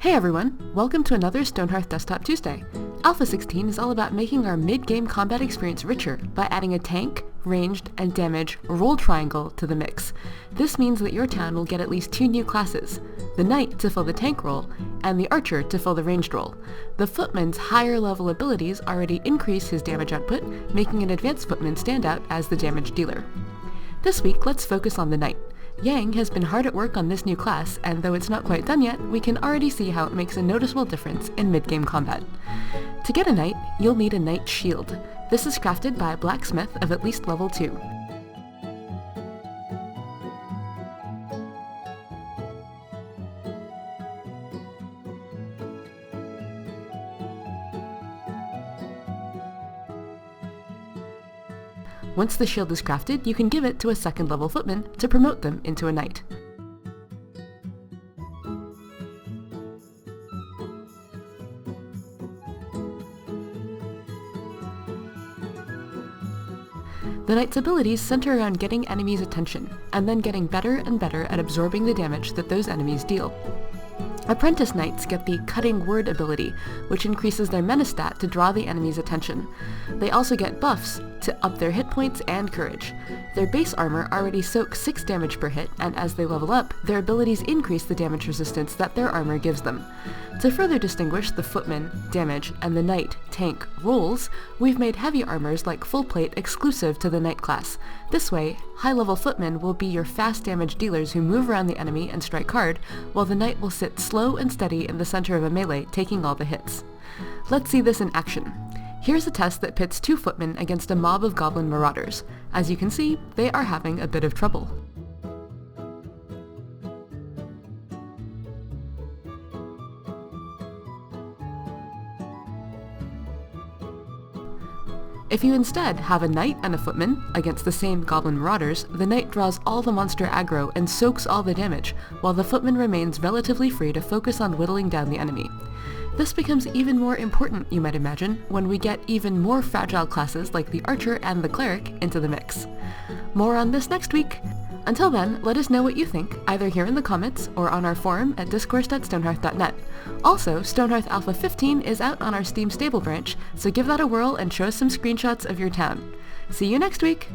Hey everyone, welcome to another Stonehearth Desktop Tuesday. Alpha 16 is all about making our mid-game combat experience richer by adding a tank, ranged, and damage roll triangle to the mix. This means that your town will get at least 2 new classes, the knight to fill the tank role, and the archer to fill the ranged role. The footman's higher level abilities already increase his damage output, making an advanced footman stand out as the damage dealer. This week, let's focus on the knight. Yang has been hard at work on this new class, and though it's not quite done yet, we can already see how it makes a noticeable difference in mid-game combat. To get a knight, you'll need a knight shield. This is crafted by a blacksmith of at least level 2. Once the shield is crafted, you can give it to a second level footman to promote them into a knight. The knight's abilities center around getting enemies' attention, and then getting better and better at absorbing the damage that those enemies deal. Apprentice knights get the Cutting Word ability, which increases their menace stat to draw the enemy's attention. They also get buffs to up their hit points and courage. Their base armor already soaks 6 damage per hit, and as they level up, their abilities increase the damage resistance that their armor gives them. To further distinguish the footman, damage, and the knight, tank, roles, we've made heavy armors like full plate exclusive to the knight class. This way, high-level footmen will be your fast damage dealers who move around the enemy and strike hard, while the knight will sit slow and steady in the center of a melee, taking all the hits. Let's see this in action. Here's a test that pits 2 footmen against a mob of goblin marauders. As you can see, they are having a bit of trouble. If you instead have a knight and a footman against the same goblin marauders, the knight draws all the monster aggro and soaks all the damage, while the footman remains relatively free to focus on whittling down the enemy. This becomes even more important, you might imagine, when we get even more fragile classes like the archer and the cleric into the mix. More on this next week. Until then, let us know what you think, either here in the comments or on our forum at discourse.stonehearth.net. Also, Stonehearth Alpha 15 is out on our Steam stable branch, so give that a whirl and show us some screenshots of your town. See you next week!